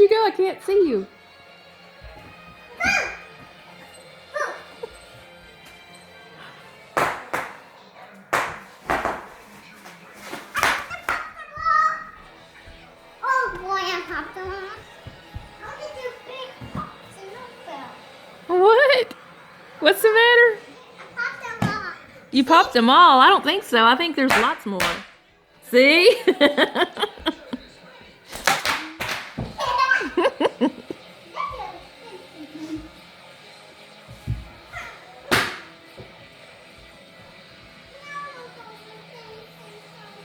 you go? I can't see you. Oh boy, I popped them all. How did you big pops and no fell? What? What's the matter? I popped them all. You popped them all. I don't think so. I think there's lots more. See?